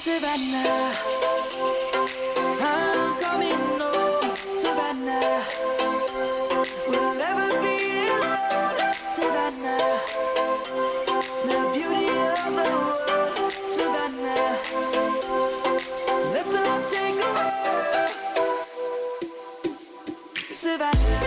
Savannah, I'm coming home. Savannah, we'll never be alone. Savannah, the beauty of the world. Savannah, let's all take a walk. Savannah.